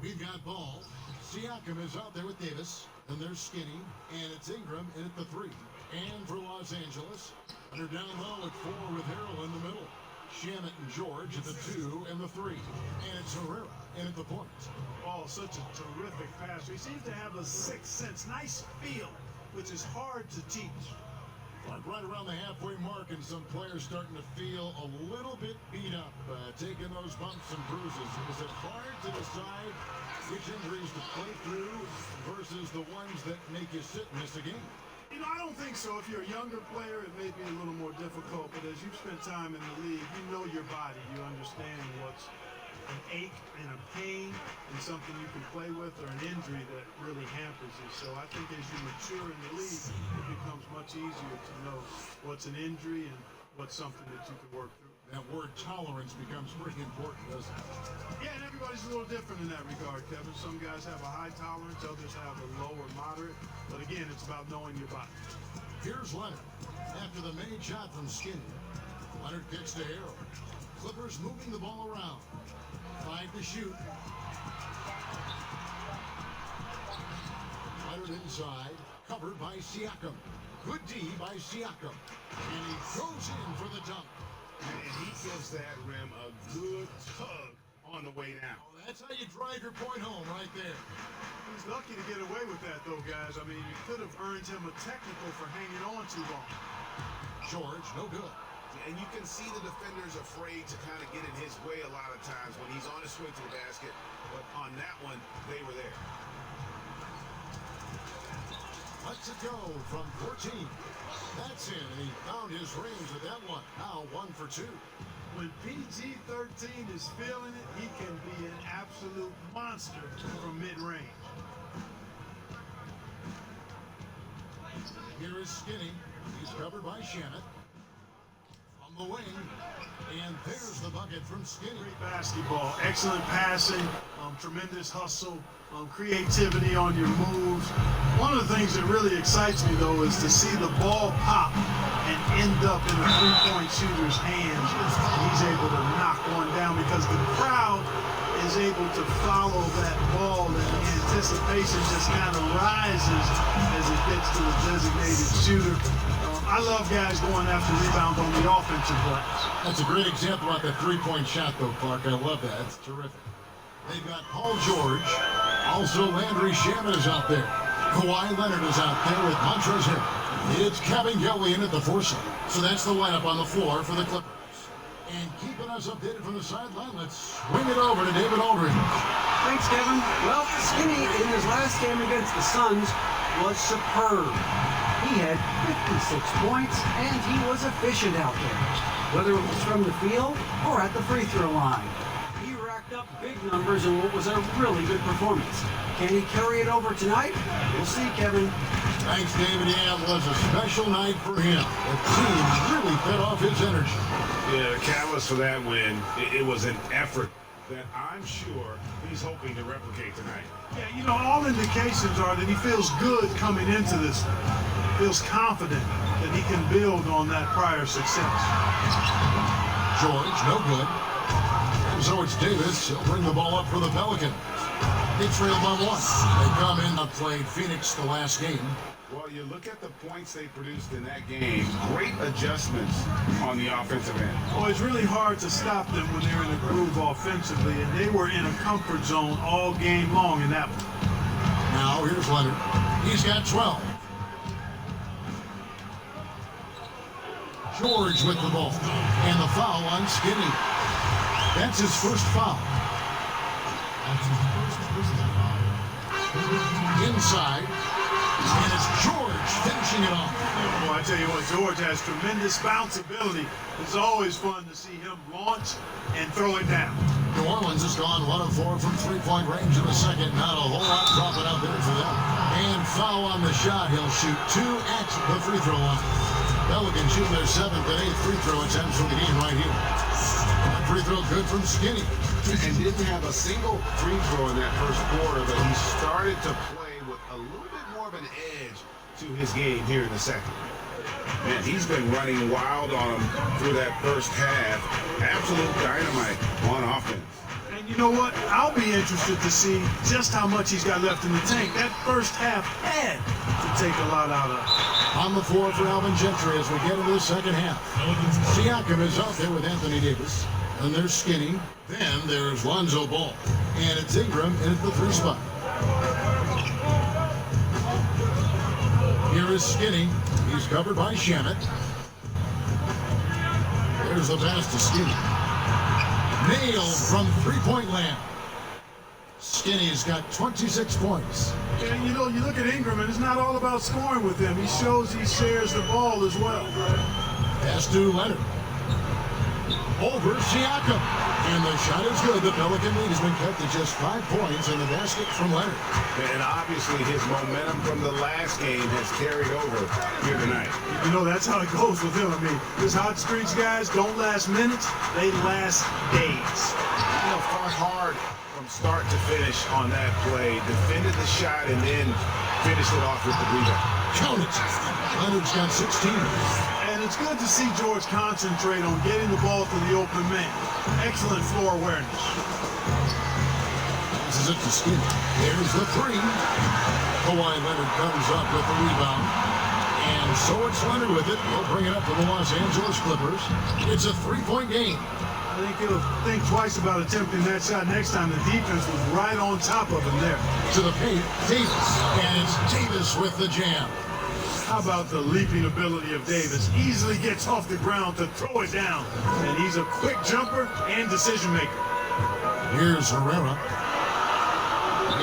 We've got ball. Siakam is out there with Davis, and there's Skinny, and it's Ingram in at the 3. And for Los Angeles, under down low at 4 with Harrell in the middle. Shamit and George at the 2 and the 3. And it's Herrera in at the point. Oh, such a terrific passer. He seems to have a sixth sense, nice feel, which is hard to teach. Like right around the halfway mark, and some players starting to feel a little bit beat up, taking those bumps and bruises. Is it hard to decide which injuries to play through versus the ones that make you sit and miss a game? You know, I don't think so. If you're a younger player, it may be a little more difficult, but as you've spent time in the league, you know your body. You understand what's an ache and a pain and something you can play with, or an injury that really hampers you. So I think as you mature in the league, it becomes much easier to know what's an injury and what's something that you can work through. That word tolerance becomes pretty important, doesn't it? Yeah, and everybody's a little different in that regard, Kevin. Some guys have a high tolerance, others have a low or moderate. But again, it's about knowing your body. Here's Leonard. After the made shot from Skinny, Leonard kicks to Harrell. Clippers moving the ball around. 5 to shoot. Leonard inside, covered by Siakam. Good D by Siakam. And he goes in for the dunk. And he gives that rim a good tug on the way down. Oh, that's how you drive your point home right there. He's lucky to get away with that, though, guys. I mean, you could have earned him a technical for hanging on too long. George, no good. And you can see the defenders afraid to kind of get in his way a lot of times when he's on his way to the basket. But on that one, they were there. Lets it go from 14. That's in, and he found his range with that one. Now 1 for 2. When PG-13 is feeling it, he can be an absolute monster from mid-range. Here is Skinny. He's covered by Shamit. On the wing, and there's the bucket from Skinny. Great basketball, excellent passing, tremendous hustle, creativity on your moves. One of the things that really excites me, though, is to see the ball pop and end up in a three-point shooter's hands. He's able to knock one down because the crowd is able to follow that ball, and the anticipation just kind of rises as it gets to the designated shooter. I love guys going after rebounds on the offensive glass. That's a great example of that three-point shot, though, Clark. I love that. It's terrific. They've got Paul George. Also, Landry Shamit is out there. Kawhi Leonard is out there with Montrezl Harrell. It's Kevin Gelly in at the foursome. So that's the lineup on the floor for the Clippers. And keeping us updated from the sideline, let's swing it over to David Aldridge. Thanks, Kevin. Well, Skinny in his last game against the Suns was superb. He had 56 points, and he was efficient out there, whether it was from the field or at the free throw line. He racked up big numbers in what was a really good performance. Can he carry it over tonight? We'll see, Kevin. Thanks, David. Yeah, it was a special night for him. The team really fed off his energy. Yeah, the catalyst for that win, it was an effort that I'm sure he's hoping to replicate tonight. Yeah, you know, all indications are that he feels good coming into this. Feels confident that he can build on that prior success. George, no good. And so it's Davis. He'll bring the ball up for the Pelicans. They trail by 1. They come in and played Phoenix the last game. Well, you look at the points they produced in that game. Great adjustments on the offensive end. Oh, it's really hard to stop them when they're in a groove offensively, and they were in a comfort zone all game long in that one. Now, here's Leonard. He's got 12. George with the ball. And the foul on Skinny. That's his first foul. Inside. And it's George finishing it off. Well, I tell you what, George has tremendous bounce ability. It's always fun to see him launch and throw it down. New Orleans has gone 1 of 4 from three-point range in the second. Not a whole lot dropping out there for them. And foul on the shot. He'll shoot 2 at the free throw line. Pelicans shoot their 7th and 8th free throw attempts for the game right here. One free throw good from Skinny. And didn't have a single free throw in that first quarter, but he started to play with a little bit more of an edge to to his game here in the second. Man, he's been running wild on him through that first half. Absolute dynamite on offense. And you know what? I'll be interested to see just how much he's got left in the tank. That first half had to take a lot out of it. On the floor for Alvin Gentry as we get into the second half. Siakam is out there with Anthony Davis. And there's Skinny. Then there's Lonzo Ball. And it's Ingram in at the 3 spot. Here is Skinny. He's covered by Shamet. There's the pass to Skinny. Nailed from 3-point land. Skinny's got 26 points. And you know, you look at Ingram, and it's not all about scoring with him. He shows he shares the ball as well. Pass to Leonard. Over Siakam. And the shot is good. The Pelican lead has been cut to just 5 points in the basket from Leonard. And obviously his momentum from the last game has carried over here tonight. You know, that's how it goes with him. I mean, his hot streaks guys don't last minutes, they last days. You know, fought hard from start to finish on that play. Defended the shot and then finished it off with the rebound. Count it. Leonard's got 16. And it's good to see George concentrate on getting the ball to the open man. Excellent floor awareness. This is it to Skinny. There's the 3. Kawhi Leonard comes up with the rebound. And so it's Leonard with it. He'll bring it up to the Los Angeles Clippers. It's a 3-point game. I think he'll think twice about attempting that shot next time. The defense was right on top of him there. To the paint, Davis. And it's Davis with the jam. How about the leaping ability of Davis? Easily gets off the ground to throw it down. And he's a quick jumper and decision maker. Here's Herrera.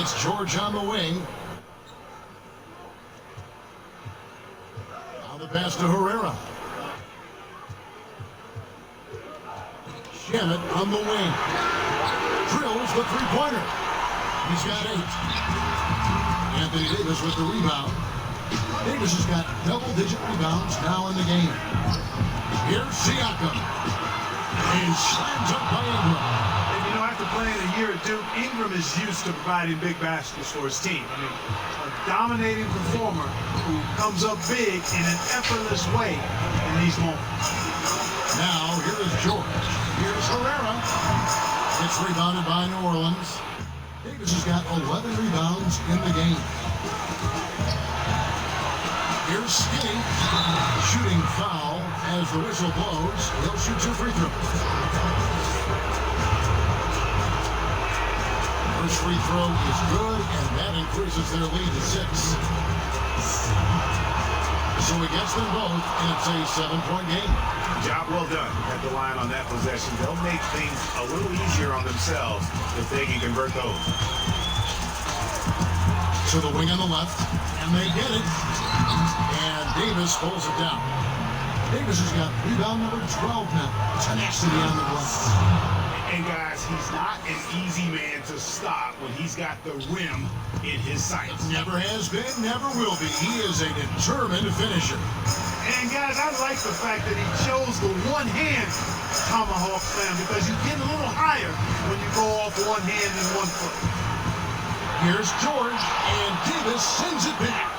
It's George on the wing. Now the pass to Herrera. Shamet on the wing. Drills the 3-pointer. He's got 8. Anthony Davis with the rebound. Davis has got double-digit rebounds now in the game. Here's Siakam. And slams up by Ingram. And you know, after playing a year at Duke, Ingram is used to providing big baskets for his team. I mean, a dominating performer who comes up big in an effortless way in these moments. Now, here is George. Here's Herrera. It's rebounded by New Orleans. Davis has got 11 rebounds in the game. Here's Skinny. Shooting foul as the whistle blows. He'll shoot 2 free throws. First free throw is good, and that increases their lead to 6. So he gets them both, and it's a 7-point game. Job well done at the line on that possession. They'll make things a little easier on themselves if they can convert those. To the wing on the left, and they get it. And Davis pulls it down. Davis has got rebound number 12 now. Tenacity on the glass. And guys, he's not an easy man to stop when he's got the rim in his sights. Never has been, never will be. He is a determined finisher. And guys, I like the fact that he chose the one-hand tomahawk slam because you get a little higher when you go off one hand and one foot. Here's George, and Davis sends it back.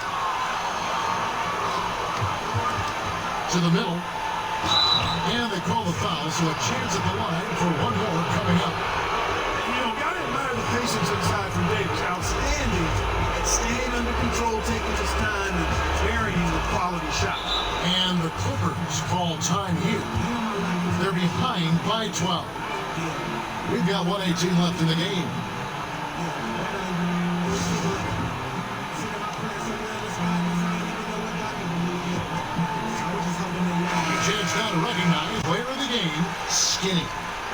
To the middle. And they call the foul, so a chance at the line for one more coming up. And you know, gotta admire the patience inside from Davis. Outstanding at staying under control, taking his time, and varying the quality shot. And the Clippers call time here. They're behind by 12. We've got 1:18 left in the game. Chance now to recognize player of the game, Skinny.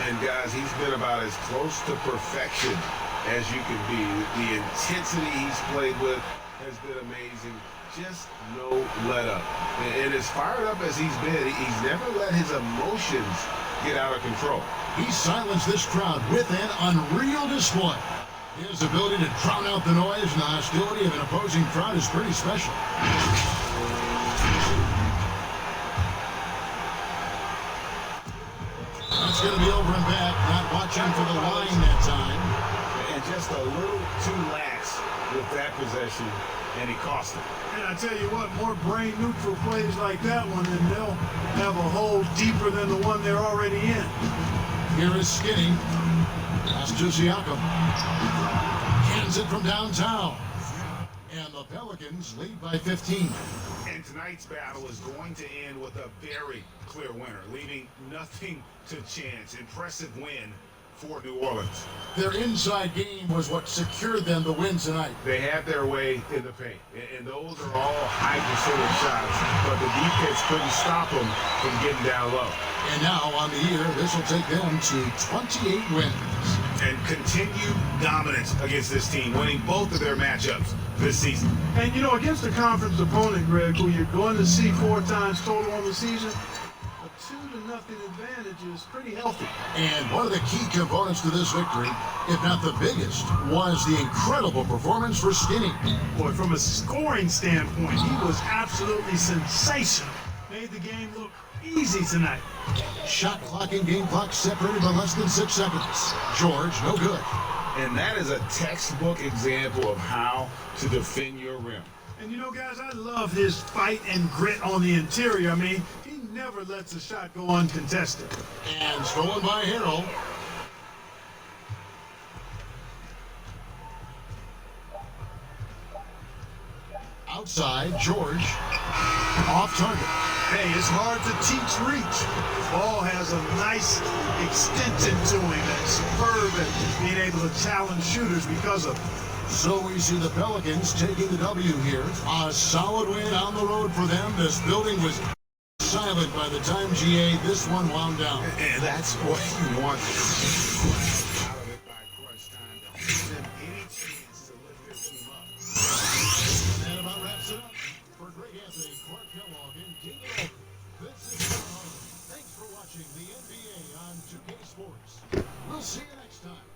And guys, he's been about as close to perfection as you can be. The intensity he's played with has been amazing. Just no let up. And as fired up as he's been, he's never let his emotions get out of control. He silenced this crowd with an unreal display. His ability to drown out the noise and the hostility of an opposing crowd is pretty special. That's going to be over and back, not watching for the line that time. And just a little too lax with that possession. and he cost them. And I tell you what, more brain-neutral plays like that one, and they'll have a hole deeper than the one they're already in. Here is Skinny. Pass to Siakam. Hands it from downtown. And the Pelicans lead by 15. And tonight's battle is going to end with a very clear winner, leaving nothing to chance. Impressive win for New Orleans. Their inside game was what secured them the win tonight. They had their way in the paint, and those are all high percentage shots, but the defense couldn't stop them from getting down low. And now on the year, this will take them to 28 wins. And continued dominance against this team, winning both of their matchups this season. And you know, against a conference opponent, Greg, who you're going to see 4 times total on the season, a 2-0 advantage is pretty healthy. And one of the key components to this victory, if not the biggest, was the incredible performance for Skinny. Boy, from a scoring standpoint, he was absolutely sensational. Made the game look easy tonight. Shot clock and game clock separated by less than 6 seconds. George, no good. And that is a textbook example of how to defend your rim. And you know, guys, I love his fight and grit on the interior. I mean, he never lets a shot go uncontested. And stolen by Harrell. Outside, George. Off target. Hey, it's hard to teach reach. Ball has a nice extension to him that's superb at being able to challenge shooters because of it. So we see the Pelicans taking the W here. A solid win on the road for them. This building was silent by the time GA this one wound down. And that's what you want to do. Out of it by crunch time. Don't give them any chance to lift their team up. That about wraps it up. For Greg Anthony, Clark Kellogg, and David Oak, this is John Harlan. Thanks for watching the NBA on 2K Sports. We'll see you next time.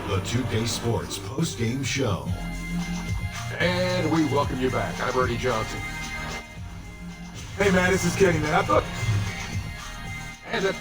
The 2K Sports post-game show. And we welcome you back. I'm Ernie Johnson. Hey man, this is Kenny, man. I thought. And